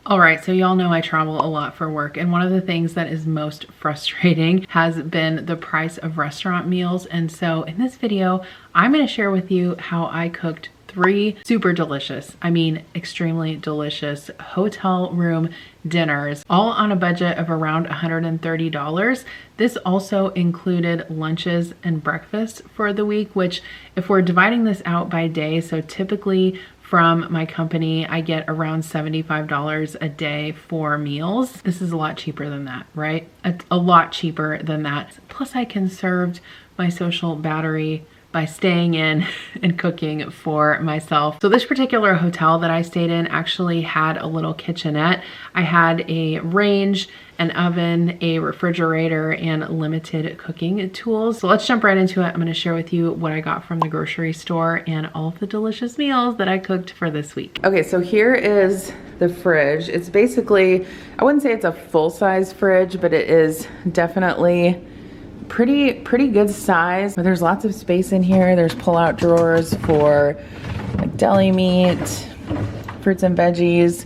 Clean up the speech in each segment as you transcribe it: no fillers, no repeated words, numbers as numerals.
All right, so y'all know I travel a lot for work, and one of the things that is most frustrating has been the price of restaurant meals. And so in this video, I'm gonna share with you how I cooked 3 super delicious, I mean extremely delicious hotel room dinners, all on a budget of around $130. This also included lunches and breakfast for the week, which if we're dividing this out by day, so typically from my company, I get around $75 a day for meals. This is a lot cheaper than that, right? A lot cheaper than that. Plus I conserved my social battery by staying in and cooking for myself. So this particular hotel that I stayed in actually had a little kitchenette. I had a range, an oven, a refrigerator, and limited cooking tools. So let's jump right into it. I'm gonna share with you what I got from the grocery store and all of the delicious meals that I cooked for this week. Okay, so here is the fridge. It's basically, I wouldn't say it's a full-size fridge, but it is definitely pretty good size. But there's lots of space in here. There's pull-out drawers for like deli meat, fruits and veggies.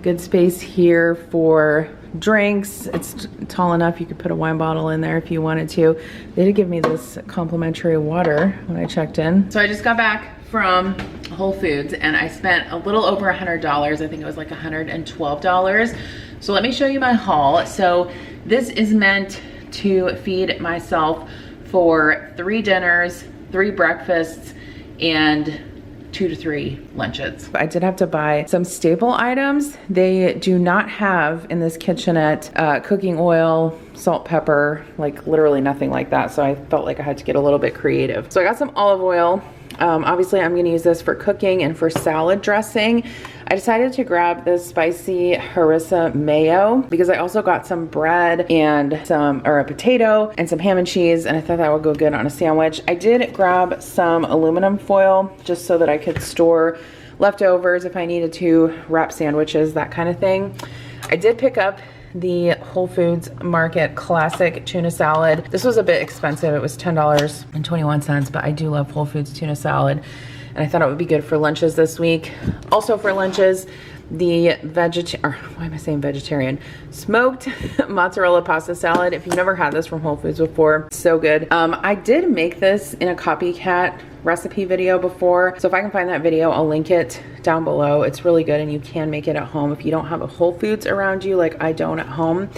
Good space here for drinks. It's tall enough you could put a wine bottle in there if you wanted to. They did give me this complimentary water when I checked in. So I just got back from Whole Foods and I spent a little over $100. I think it was like $112. So let me show you my haul. So this is meant to feed myself for 3 dinners, 3 breakfasts, and 2 to 3 lunches. I did have to buy some staple items. They do not have in this kitchenette cooking oil, salt, pepper, like literally nothing like that. So I felt like I had to get a little bit creative. So I got some olive oil. Obviously I'm gonna use this for cooking and for salad dressing. I decided to grab this spicy harissa mayo because I also got some bread and a potato and some ham and cheese, and I thought that would go good on a sandwich. I did grab some aluminum foil just so that I could store leftovers if I needed to, wrap sandwiches, that kind of thing. I did pick up the Whole Foods Market Classic Tuna Salad. This was a bit expensive. It was $10.21, but I do love Whole Foods tuna salad, and I thought it would be good for lunches this week. Also for lunches, the smoked mozzarella pasta salad. If you've never had this from Whole Foods before, so good. I did make this in a copycat recipe video before, so if I can find that video, I'll link it down below. It's really good and you can make it at home if you don't have a Whole Foods around you like I don't at home.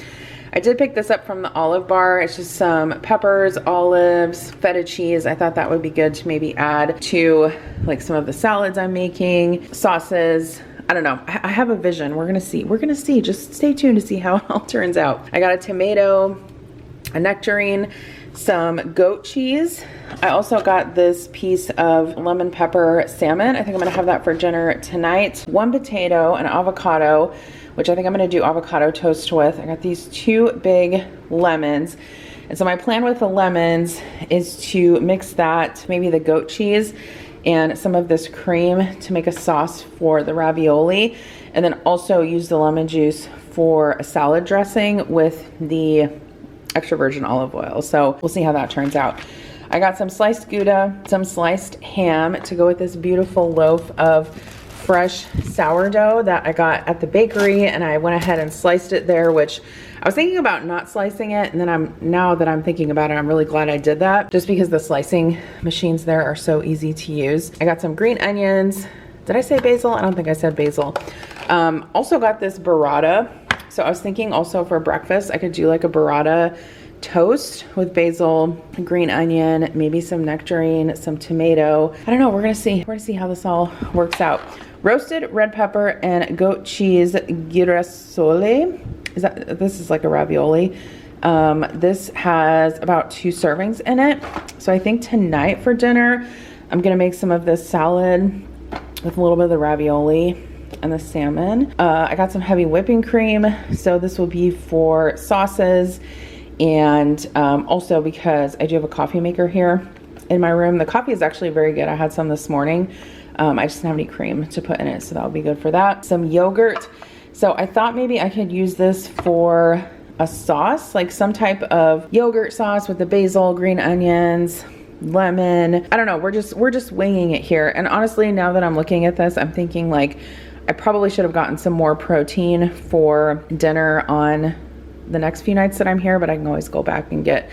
I did pick this up from the Olive Bar. It's just some peppers, olives, feta cheese. I thought that would be good to maybe add to like some of the salads I'm making, sauces. I don't know. I have a vision. We're gonna see. We're gonna see. Just stay tuned to see how it all turns out. I got a tomato, a nectarine, some goat cheese. I also got this piece of lemon pepper salmon. I think I'm gonna have that for dinner tonight. 1 potato, an avocado, which I think I'm gonna do avocado toast with. I got these 2 big lemons. And so my plan with the lemons is to mix that, maybe the goat cheese, and some of this cream to make a sauce for the ravioli, and then also use the lemon juice for a salad dressing with the extra virgin olive oil. So we'll see how that turns out. I got some sliced Gouda, some sliced ham to go with this beautiful loaf of fresh sourdough that I got at the bakery, and I went ahead and sliced it there, which I was thinking about not slicing it, and then now that I'm thinking about it, I'm really glad I did that, just because the slicing machines there are so easy to use. I got some green onions. Did I say basil? I don't think I said basil. Also got this burrata. So I was thinking also for breakfast, I could do like a burrata toast with basil, green onion, maybe some nectarine, some tomato. I don't know, we're gonna see. We're gonna see how this all works out. Roasted red pepper and goat cheese girasole. This is like a ravioli. This has about 2 servings in it. So I think tonight for dinner, I'm gonna make some of this salad with a little bit of the ravioli and the salmon. I got some heavy whipping cream. So this will be for sauces, and also because I do have a coffee maker here in my room. The coffee is actually very good. I had some this morning. I just didn't have any cream to put in it, so that'll be good for that. Some yogurt. So I thought maybe I could use this for a sauce, like some type of yogurt sauce with the basil, green onions, lemon. I don't know, we're just winging it here. And honestly, now that I'm looking at this, I'm thinking like, I probably should have gotten some more protein for dinner on the next few nights that I'm here, but I can always go back and get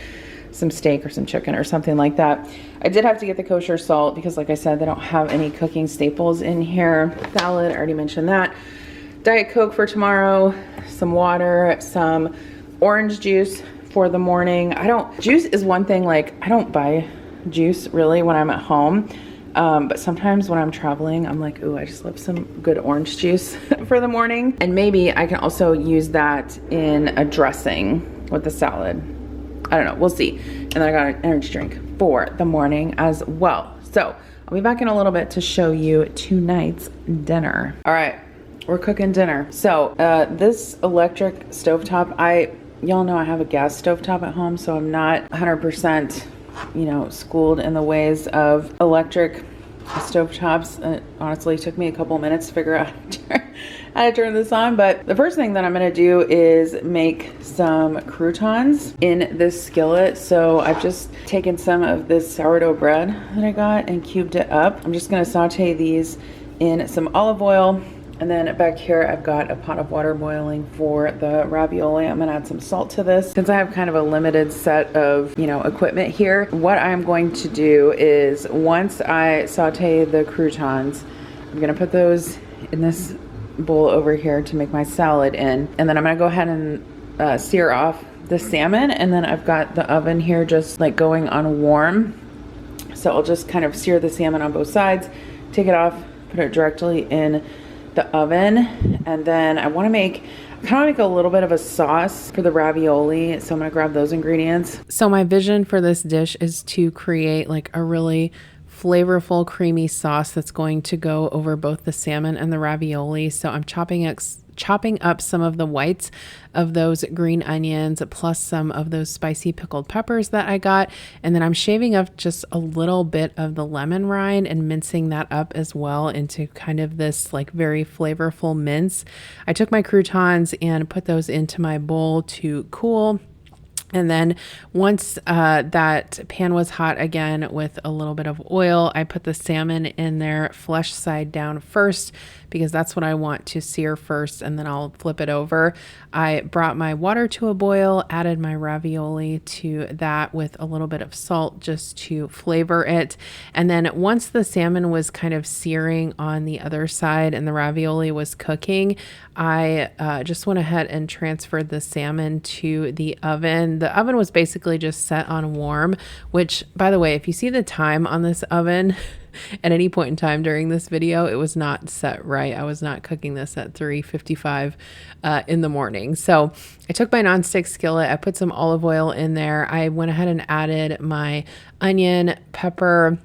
some steak or some chicken or something like that. I did have to get the kosher salt because, like I said, they don't have any cooking staples in here. Salad, I already mentioned that. Diet Coke for tomorrow, some water, some orange juice for the morning. Juice is one thing, like I don't buy juice really when I'm at home. But sometimes when I'm traveling, I'm like, ooh, I just love some good orange juice for the morning. And maybe I can also use that in a dressing with the salad. I don't know, we'll see. And then I got an energy drink for the morning as well. So I'll be back in a little bit to show you tonight's dinner. All right, we're cooking dinner. So this electric stovetop, y'all know I have a gas stovetop at home, so I'm not 100%, you know, schooled in the ways of electric stovetops. It honestly took me a couple minutes to figure out how to turn this on. But the first thing that I'm gonna do is make some croutons in this skillet. So I've just taken some of this sourdough bread that I got and cubed it up. I'm just gonna saute these in some olive oil. And then back here, I've got a pot of water boiling for the ravioli. I'm gonna add some salt to this. Since I have kind of a limited set of, you know, equipment here, what I'm going to do is once I saute the croutons, I'm gonna put those in this bowl over here to make my salad in. And then I'm gonna go ahead and sear off the salmon. And then I've got the oven here just like going on warm. So I'll just kind of sear the salmon on both sides, take it off, put it directly in the oven. And then I want to make a little bit of a sauce for the ravioli, so I'm gonna grab those ingredients. So my vision for this dish is to create like a really flavorful creamy sauce that's going to go over both the salmon and the ravioli. So I'm chopping up some of the whites of those green onions plus some of those spicy pickled peppers that I got, and then I'm shaving up just a little bit of the lemon rind and mincing that up as well into kind of this like very flavorful mince. I took my croutons and put those into my bowl to cool. And then once that pan was hot again with a little bit of oil, I put the salmon in there flesh side down first because that's what I want to sear first, and then I'll flip it over. I brought my water to a boil, added my ravioli to that with a little bit of salt just to flavor it. And then once the salmon was kind of searing on the other side and the ravioli was cooking, I just went ahead and transferred the salmon to the oven. The oven was basically just set on warm, which, by the way, if you see the time on this oven, at any point in time during this video, it was not set right. I was not cooking this at 3:55 in the morning. So I took my nonstick skillet, I put some olive oil in there. I went ahead and added my onion, pepper,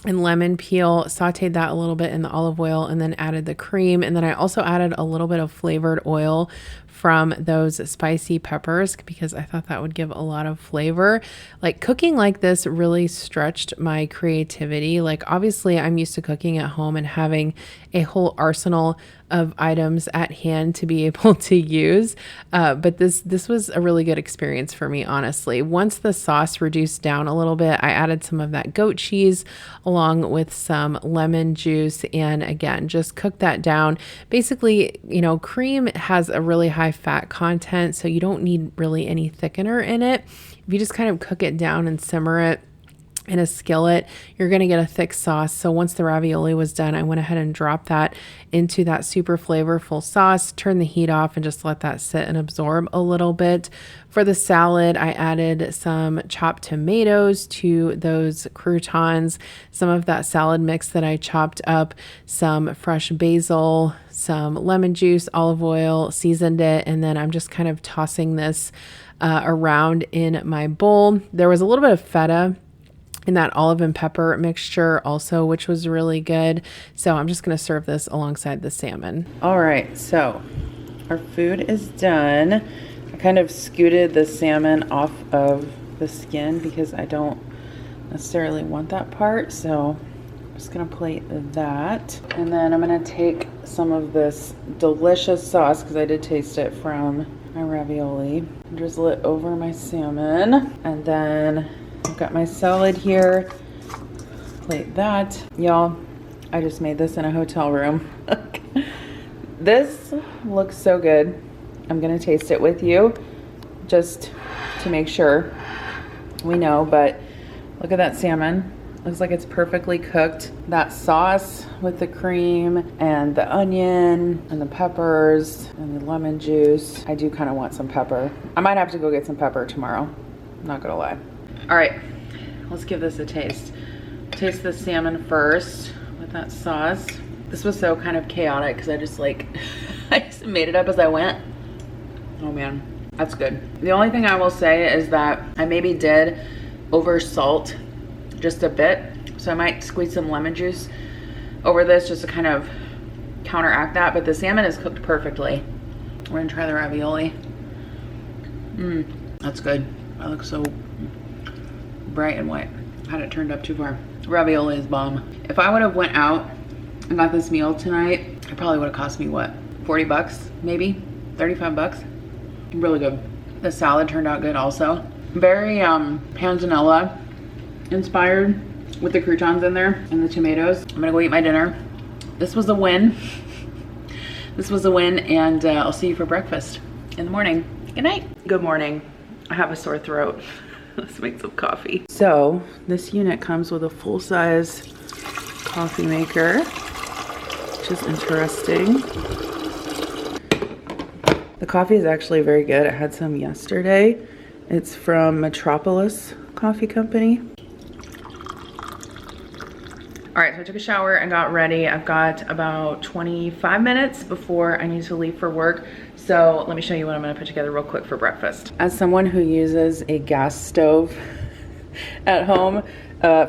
and lemon peel, sauteed that a little bit in the olive oil, and then added the cream. And then I also added a little bit of flavored oil from those spicy peppers because I thought that would give a lot of flavor. Like cooking like this really stretched my creativity. Like obviously I'm used to cooking at home and having a whole arsenal of items at hand to be able to use. But this was a really good experience for me, honestly. Once the sauce reduced down a little bit, I added some of that goat cheese along with some lemon juice. And again, just cook that down. Basically, you know, cream has a really high fat content, so you don't need really any thickener in it. If you just kind of cook it down and simmer it in a skillet, you're going to get a thick sauce. So once the ravioli was done, I went ahead and dropped that into that super flavorful sauce, turn the heat off, and just let that sit and absorb a little bit. For the salad, I added some chopped tomatoes to those croutons, some of that salad mix that I chopped up, some fresh basil, some lemon juice, olive oil, seasoned it, and then I'm just kind of tossing this around in my bowl. There was a little bit of feta in that olive and pepper mixture also, which was really good. So I'm just going to serve this alongside the salmon. All right, so our food is done. I kind of scooted the salmon off of the skin because I don't necessarily want that part. So I'm just going to plate that. And then I'm going to take some of this delicious sauce, because I did taste it from my ravioli, drizzle it over my salmon. And then I've got my salad here, plate that. Y'all, I just made this in a hotel room. This looks so good. I'm gonna taste it with you just to make sure we know, but look at that salmon. Looks like it's perfectly cooked. That sauce with the cream and the onion and the peppers and the lemon juice. I do kind of want some pepper. I might have to go get some pepper tomorrow. I'm not gonna lie. All right, let's give this a taste. Taste the salmon first with that sauce. This was so kind of chaotic because I just like, I just made it up as I went. Oh man, that's good. The only thing I will say is that I maybe did over salt just a bit. So I might squeeze some lemon juice over this just to kind of counteract that, but the salmon is cooked perfectly. We're gonna try the ravioli. That's good. That looks so bright and white. Had it turned up too far. Ravioli is bomb. If I would have went out and got this meal tonight, it probably would have cost me what, 40 bucks, maybe 35 bucks. Really good. The salad turned out good also. Very Panzanella inspired with the croutons in there and the tomatoes. I'm gonna go eat my dinner. This was a win. This was a win, and I'll see you for breakfast in the morning. Good night. Good morning. I have a sore throat. Let's make some coffee. So this unit comes with a full-size coffee maker, which is interesting. The coffee is actually very good. I had some yesterday. It's from Metropolis Coffee Company. All right, so I took a shower and got ready. I've got about 25 minutes before I need to leave for work. So let me show you what I'm gonna put together real quick for breakfast. As someone who uses a gas stove at home,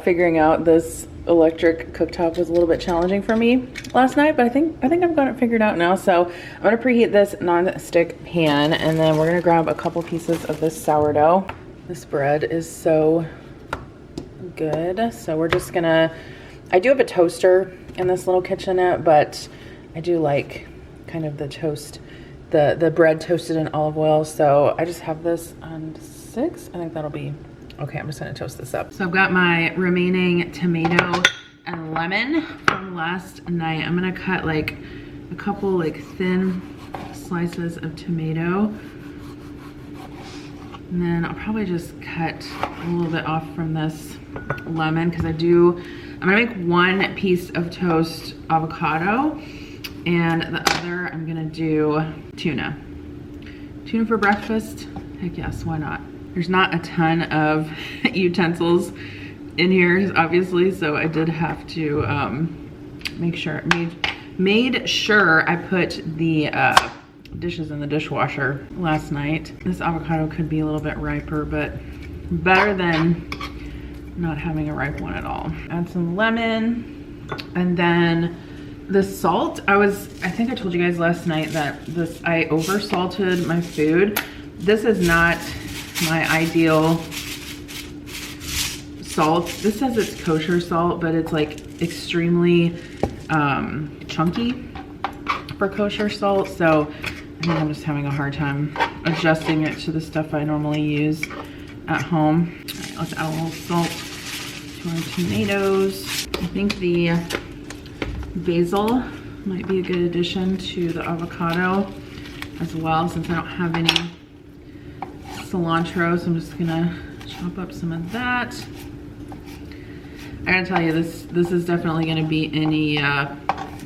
figuring out this electric cooktop was a little bit challenging for me last night, but I think I've got it figured out now. So I'm gonna preheat this non-stick pan, and then we're gonna grab a couple pieces of this sourdough. This bread is so good. So we're just gonna, I do have a toaster in this little kitchenette, but I do like kind of the toast, the bread toasted in olive oil. So I just have this on 6. I think that'll be okay. I'm just gonna toast this up. So I've got my remaining tomato and lemon from last night. I'm gonna cut like a couple like thin slices of tomato. And then I'll probably just cut a little bit off from this lemon because I'm gonna make one piece of toast avocado, and the other I'm gonna do tuna. Tuna for breakfast? Heck yes, why not? There's not a ton of utensils in here, obviously, so I did have to made sure I put the dishes in the dishwasher last night. This avocado could be a little bit riper, but better than not having a ripe one at all. Add some lemon, and then the salt. I think I told you guys last night that I over salted my food. This is not my ideal salt. This says it's kosher salt, but it's like extremely chunky for kosher salt. So I think I'm just having a hard time adjusting it to the stuff I normally use at home. All right, let's add a little salt to our tomatoes. I think the basil might be a good addition to the avocado as well, since I don't have any cilantro, so I'm just gonna chop up some of that. I gotta tell you, this is definitely gonna be any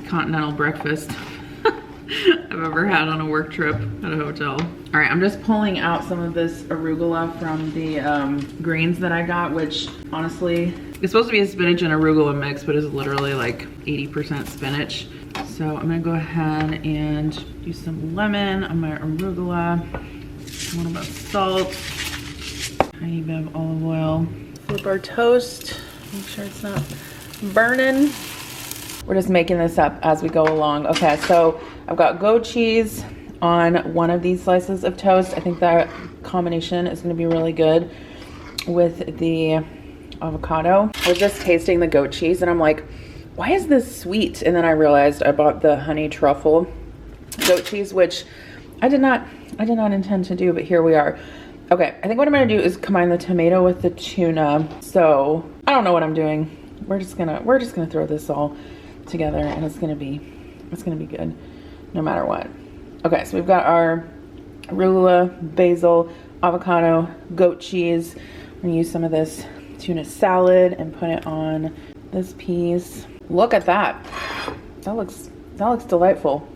continental breakfast I've ever had on a work trip at a hotel. All right, I'm just pulling out some of this arugula from the greens that I got, which honestly, it's supposed to be a spinach and arugula mix, but it's literally like 80% spinach. So I'm gonna go ahead and do some lemon on my arugula, a little bit of salt, tiny bit of olive oil. Flip our toast, make sure it's not burning. We're just making this up as we go along. Okay, so I've got goat cheese on one of these slices of toast. I think that combination is gonna be really good with the avocado. I was just tasting the goat cheese and I'm like, why is this sweet? And then I realized I bought the honey truffle goat cheese, which I did not intend to do, but here we are. Okay, I think what I'm gonna do is combine the tomato with the tuna. So I don't know what I'm doing. We're just gonna throw this all together, and it's gonna be good. no matter what. Okay, so we've got our arugula, basil, avocado, goat cheese. I'm gonna use some of this tuna salad and put it on this piece. Look at that. That looks delightful.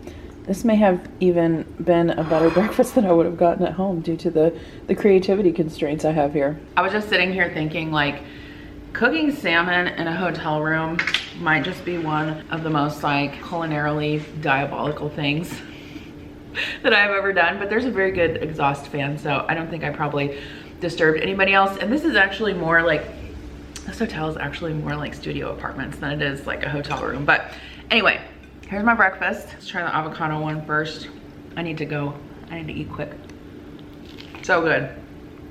This may have even been a better breakfast than I would have gotten at home due to the creativity constraints I have here. I was just sitting here thinking, like, cooking salmon in a hotel room might just be one of the most like culinarily diabolical things that I've ever done, but there's a very good exhaust fan, so I don't think I probably disturbed anybody else. And this is actually more like, this hotel is actually more like studio apartments than it is like a hotel room. But anyway, here's my breakfast. Let's try the avocado one first. I need to eat quick. So good.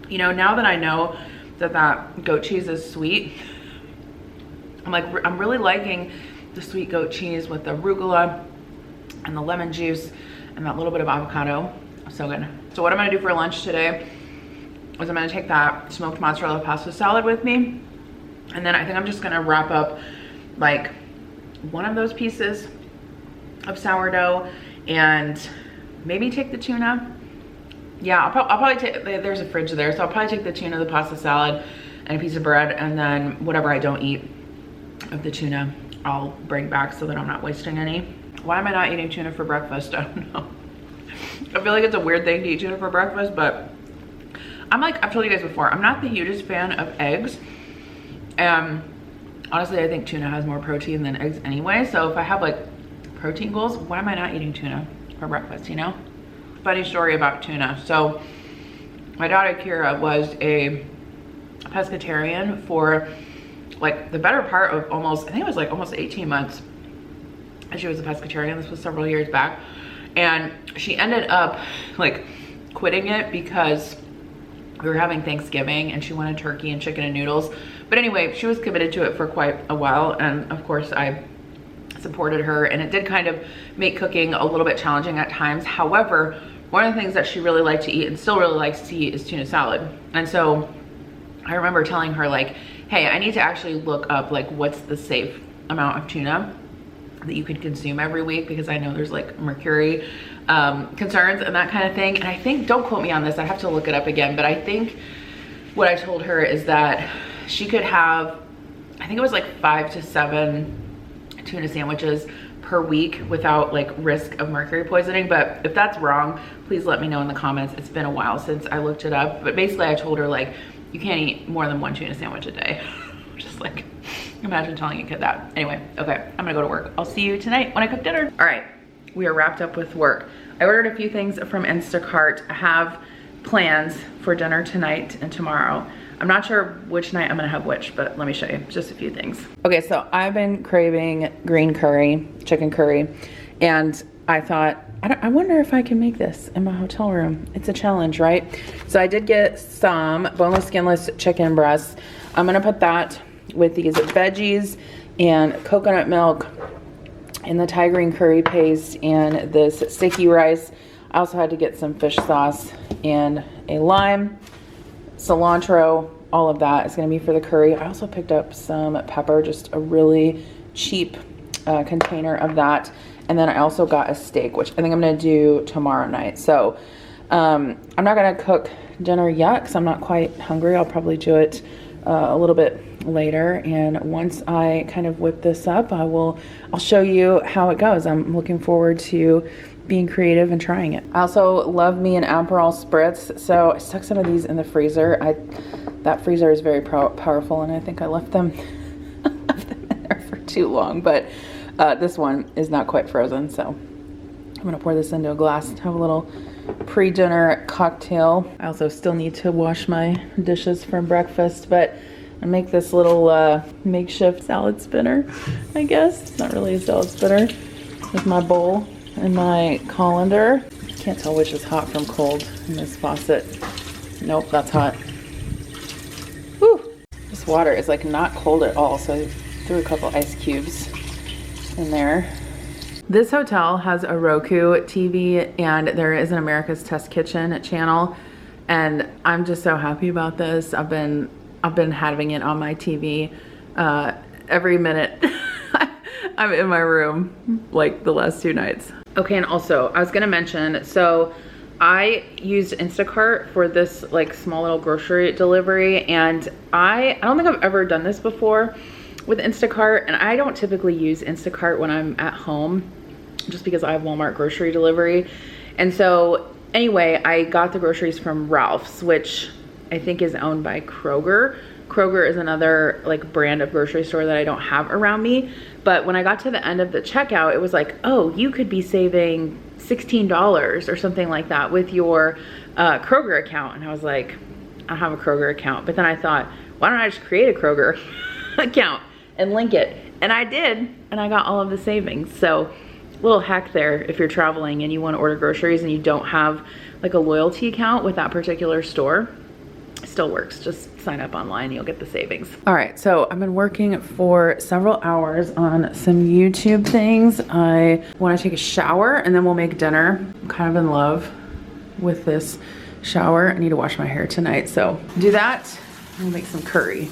You know, now that I know that goat cheese is sweet, I'm really liking the sweet goat cheese with the arugula and the lemon juice and that little bit of avocado. So good. So what I'm gonna do for lunch today is I'm gonna take that smoked mozzarella pasta salad with me, and then I think I'm just gonna wrap up like one of those pieces of sourdough and maybe take the tuna. Yeah, I'll probably take, there's a fridge there, so I'll probably take the tuna, the pasta salad, and a piece of bread, and then whatever I don't eat of the tuna, I'll bring back so that I'm not wasting any. Why am I not eating tuna for breakfast? I don't know. I feel like it's a weird thing to eat tuna for breakfast, but I'm like, I've told you guys before, I'm not the hugest fan of eggs. Honestly, I think tuna has more protein than eggs anyway, so if I have like protein goals, why am I not eating tuna for breakfast, you know? Funny story about tuna. So my daughter Kira was a pescatarian for like the better part of almost, I think it was like almost 18 months. And she was a pescatarian. This was several years back. And she ended up like quitting it because we were having Thanksgiving and she wanted turkey and chicken and noodles. But anyway, she was committed to it for quite a while. And of course I supported her, and it did kind of make cooking a little bit challenging at times. However, one of the things that she really liked to eat and still really likes to eat is tuna salad. And so I remember telling her like, hey, I need to actually look up like what's the safe amount of tuna that you can consume every week, because I know there's like mercury concerns and that kind of thing. And I think, don't quote me on this, I have to look it up again, but I think what I told her is that she could have, I think it was like 5 to 7 tuna sandwiches per week without like risk of mercury poisoning. But if that's wrong, please let me know in the comments. It's been a while since I looked it up, but basically I told her like, you can't eat more than 1 tuna sandwich a day. Just like, imagine telling a kid that. Anyway, okay, I'm gonna go to work. I'll see you tonight when I cook dinner. All right, we are wrapped up with work. I ordered a few things from Instacart. I have plans for dinner tonight and tomorrow. I'm not sure which night I'm gonna have which, but let me show you just a few things. Okay, so I've been craving green curry, chicken curry, and I thought, I wonder if I can make this in my hotel room. It's a challenge, right? So I did get some boneless, skinless chicken breasts. I'm gonna put that with these veggies and coconut milk and the Thai green curry paste and this sticky rice. I also had to get some fish sauce and a lime, cilantro. All of that is gonna be for the curry. I also picked up some pepper, just a really cheap container of that. And then I also got a steak, which I think I'm gonna do tomorrow night. So I'm not gonna cook dinner yet because I'm not quite hungry. I'll probably do it a little bit later. And once I kind of whip this up, I'll show you how it goes. I'm looking forward to being creative and trying it. I also love me an Aperol Spritz. So I stuck some of these in the freezer. That freezer is very powerful, and I think I left them in there for too long, but this one is not quite frozen, so I'm gonna pour this into a glass and have a little pre-dinner cocktail. I also still need to wash my dishes from breakfast, but I make this little makeshift salad spinner, I guess. It's not really a salad spinner, with my bowl and my colander. Can't tell which is hot from cold in this faucet. Nope, that's hot. Whew. This water is like not cold at all, so I threw a couple ice cubes in there. This hotel has a Roku TV, and there is an America's Test Kitchen channel, and I'm just so happy about this. I've been having it on my TV every minute I'm in my room, like the last 2 nights. Okay, and also I was gonna mention, so I used Instacart for this like small little grocery delivery, and I don't think I've ever done this before with Instacart, and I don't typically use Instacart when I'm at home just because I have Walmart grocery delivery. And so anyway, I got the groceries from Ralph's, which I think is owned by Kroger. Kroger is another like brand of grocery store that I don't have around me. But when I got to the end of the checkout, it was like, oh, you could be saving $16 or something like that with your Kroger account. And I was like, I don't have a Kroger account. But then I thought, why don't I just create a Kroger account and link it? And I did, and I got all of the savings. So little hack there, if you're traveling and you want to order groceries and you don't have like a loyalty account with that particular store, still works. Just sign up online, you'll get the savings. All right, so I've been working for several hours on some YouTube things. I want to take a shower and then we'll make dinner. I'm kind of in love with this shower. I need to wash my hair tonight, so do that. We'll make some curry.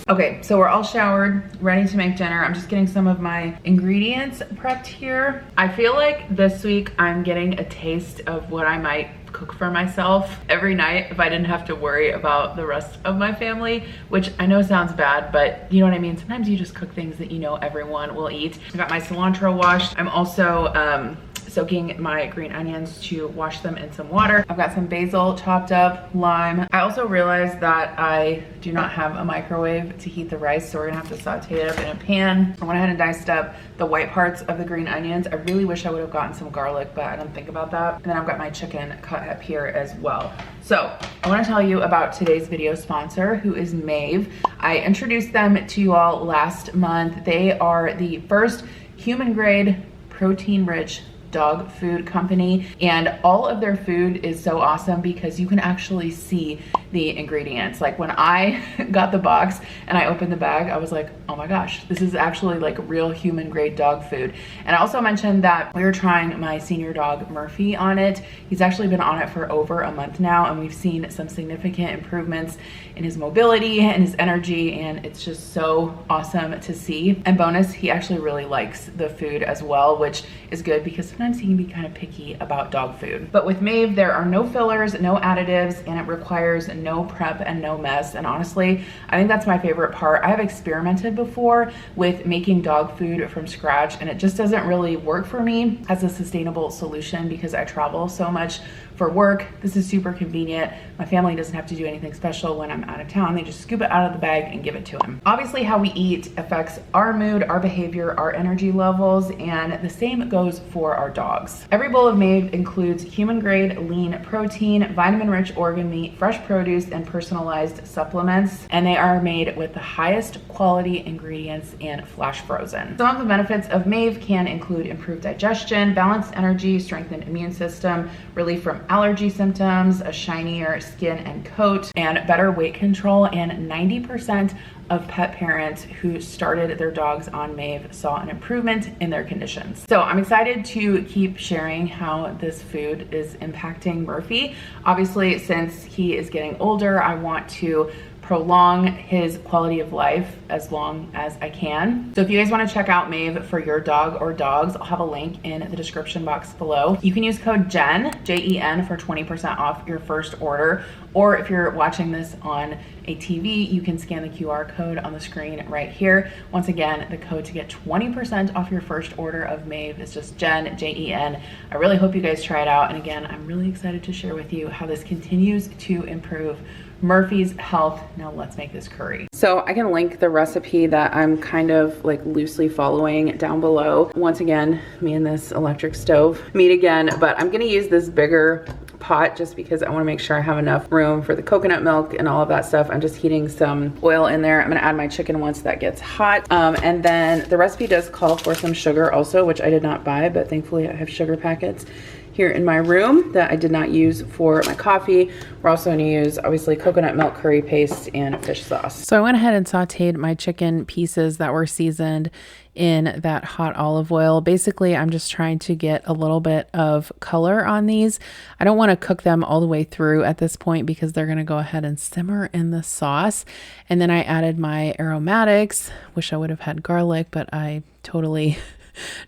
Okay, so we're all showered, ready to make dinner. I'm just getting some of my ingredients prepped here. I feel like this week I'm getting a taste of what I might cook for myself every night if I didn't have to worry about the rest of my family, which I know sounds bad, but you know what I mean? Sometimes you just cook things that you know everyone will eat. I got my cilantro washed. I'm also soaking my green onions to wash them in some water. I've got some basil chopped up, lime. I also realized that I do not have a microwave to heat the rice, so we're gonna have to saute it up in a pan. I went ahead and diced up the white parts of the green onions. I really wish I would have gotten some garlic, but I didn't think about that. And then I've got my chicken cut up here as well. So I want to tell you about today's video sponsor, who is Maeve. I introduced them to you all last month. They are the first human grade, protein rich dog food company, and all of their food is so awesome because you can actually see the ingredients. Like when I got the box and I opened the bag, I was like, oh my gosh, this is actually like real human grade dog food. And I also mentioned that we were trying my senior dog Murphy on it. He's actually been on it for over a month now, and we've seen some significant improvements in his mobility and his energy, and it's just so awesome to see. And bonus, he actually really likes the food as well, which is good because sometimes he can be kind of picky about dog food. But with Maeve, there are no fillers, no additives, and it requires no prep and no mess. And honestly, I think that's my favorite part. I have experimented before with making dog food from scratch, and it just doesn't really work for me as a sustainable solution because I travel so much for work. This is super convenient. My family doesn't have to do anything special when I'm out of town. They just scoop it out of the bag and give it to him. Obviously, how we eat affects our mood, our behavior, our energy levels, and the same goes for our dogs. Every bowl of Maeve includes human grade lean protein, vitamin rich organ meat, fresh produce, and personalized supplements, and they are made with the highest quality ingredients and flash frozen. Some of the benefits of Maeve can include improved digestion, balanced energy, strengthened immune system, relief from allergy symptoms, a shinier skin and coat, and better weight control. And 90% of pet parents who started their dogs on Maeve saw an improvement in their conditions. So I'm excited to keep sharing how this food is impacting Murphy. Obviously, since he is getting older, I want to prolong his quality of life as long as I can. So if you guys want to check out Maeve for your dog or dogs, I'll have a link in the description box below. You can use code JEN, J-E-N, for 20% off your first order. Or if you're watching this on a TV, you can scan the QR code on the screen right here. Once again, the code to get 20% off your first order of Maeve is just JEN, J-E-N. I really hope you guys try it out. And again, I'm really excited to share with you how this continues to improve Murphy's health. Now let's make this curry. So I can link the recipe that I'm kind of like loosely following down below. Once again, me and this electric stove meet again, but I'm gonna use this bigger pot just because I want to make sure I have enough room for the coconut milk and all of that stuff. I'm just heating some oil in there. I'm gonna add my chicken once that gets hot. And then the recipe does call for some sugar also, which I did not buy, but thankfully I have sugar packets here in my room that I did not use for my coffee. We're also gonna use obviously coconut milk, curry paste, and fish sauce. So I went ahead and sauteed my chicken pieces that were seasoned in that hot olive oil. Basically, I'm just trying to get a little bit of color on these. I don't want to cook them all the way through at this point because they're going to go ahead and simmer in the sauce. And then I added my aromatics. Wish I would have had garlic, but I totally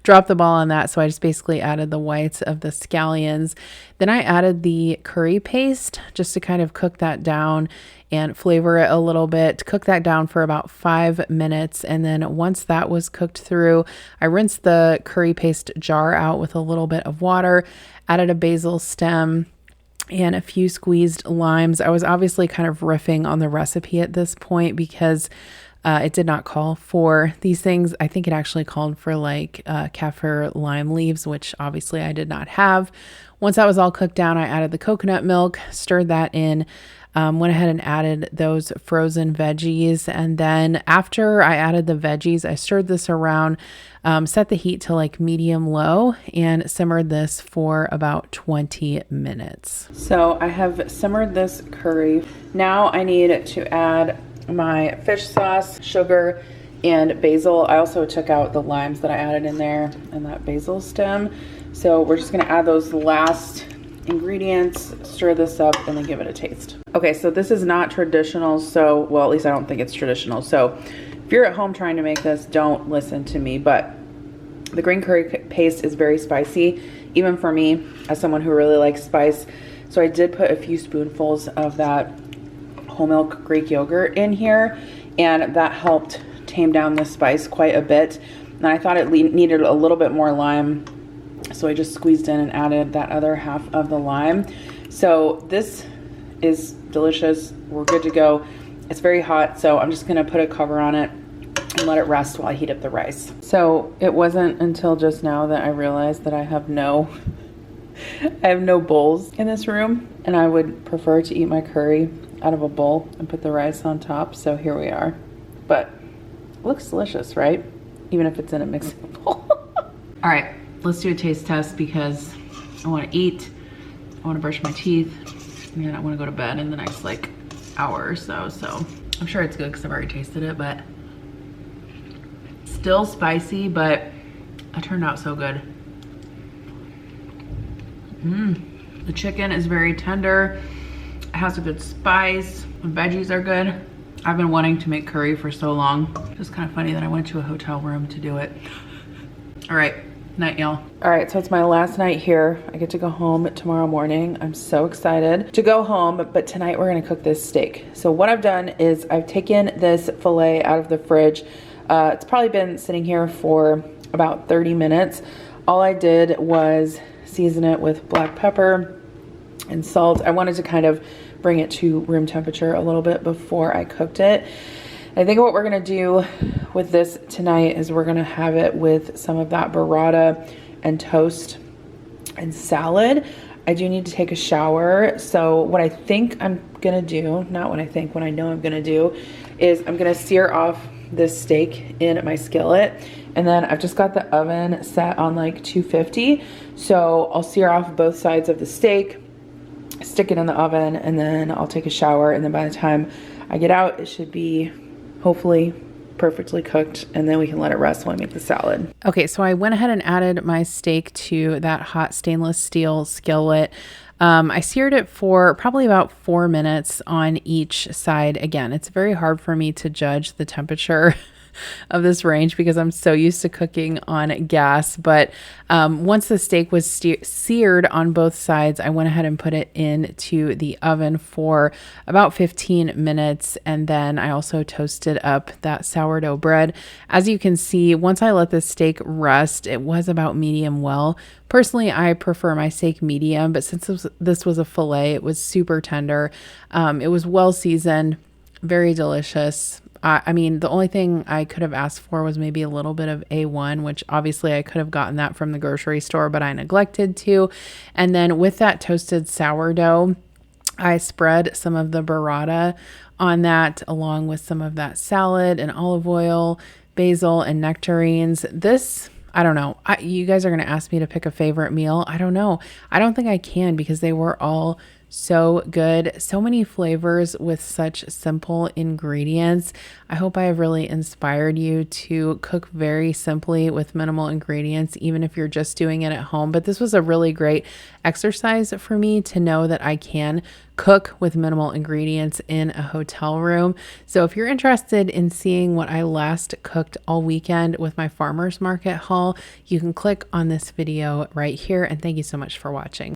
dropped the ball on that. So I just basically added the whites of the scallions. Then I added the curry paste just to kind of cook that down and flavor it a little bit. Cook that down for about 5 minutes. And then once that was cooked through, I rinsed the curry paste jar out with a little bit of water, added a basil stem and a few squeezed limes. I was obviously kind of riffing on the recipe at this point because it did not call for these things. I think it actually called for like kaffir lime leaves, which obviously I did not have. Once that was all cooked down, I added the coconut milk, stirred that in, went ahead and added those frozen veggies. And then after I added the veggies, I stirred this around, set the heat to like medium low and simmered this for about 20 minutes. So I have simmered this curry. Now I need to add my fish sauce, sugar, and basil. I also took out the limes that I added in there and that basil stem. So we're just gonna add those last ingredients, stir this up, and then give it a taste. Okay, so this is not traditional, so, well, at least I don't think it's traditional. So if you're at home trying to make this, don't listen to me, but the green curry paste is very spicy, even for me, as someone who really likes spice. So I did put a few spoonfuls of that whole milk Greek yogurt in here, and that helped tame down the spice quite a bit. And I thought it needed a little bit more lime, so I just squeezed in and added that other half of the lime. So this is delicious. We're good to go. It's very hot, so I'm just gonna put a cover on it and let it rest while I heat up the rice. So it wasn't until just now that I realized that I have no bowls in this room, and I would prefer to eat my curry out of a bowl and put the rice on top. So here we are. But it looks delicious, right? Even if it's in a mixing bowl. All right, let's do a taste test because I want to eat, I want to brush my teeth, and I want to go to bed in the next like hour or so. So I'm sure it's good because I've already tasted it, but still spicy, but it turned out so good. The chicken is very tender. It has a good spice. The veggies are good. I've been wanting to make curry for so long. It's kind of funny that I went to a hotel room to do it. All right, night y'all. All right, so it's my last night here. I get to go home tomorrow morning. I'm so excited to go home, but tonight we're gonna cook this steak. So what I've done is I've taken this filet out of the fridge. It's probably been sitting here for about 30 minutes. All I did was season it with black pepper and salt. I wanted to kind of bring it to room temperature a little bit before I cooked it. I think what we're gonna do with this tonight is we're gonna have it with some of that burrata and toast and salad. I do need to take a shower. So what I think I'm gonna do, not what I think, what I know I'm gonna do, is I'm gonna sear off this steak in my skillet. And then I've just got the oven set on like 250. So I'll sear off both sides of the steak, stick it in the oven, and then I'll take a shower. And then by the time I get out, it should be hopefully perfectly cooked, and then we can let it rest while I make the salad. Okay, so I went ahead and added my steak to that hot stainless steel skillet. I seared it for probably about 4 minutes on each side. Again, it's very hard for me to judge the temperature of this range because I'm so used to cooking on gas. But once the steak was seared on both sides, I went ahead and put it into the oven for about 15 minutes. And then I also toasted up that sourdough bread. As you can see, once I let the steak rest, it was about medium well. Personally, I prefer my steak medium, but since this was a filet, it was super tender. It was well seasoned, very delicious. I mean, the only thing I could have asked for was maybe a little bit of A1, which obviously I could have gotten that from the grocery store, but I neglected to. And then with that toasted sourdough, I spread some of the burrata on that along with some of that salad and olive oil, basil, and nectarines. This, I don't know. You guys are going to ask me to pick a favorite meal. I don't know. I don't think I can because they were all so good. So many flavors with such simple ingredients. I hope I have really inspired you to cook very simply with minimal ingredients, even if you're just doing it at home. But this was a really great exercise for me to know that I can cook with minimal ingredients in a hotel room. So if you're interested in seeing what I last cooked all weekend with my farmer's market haul, you can click on this video right here. And thank you so much for watching.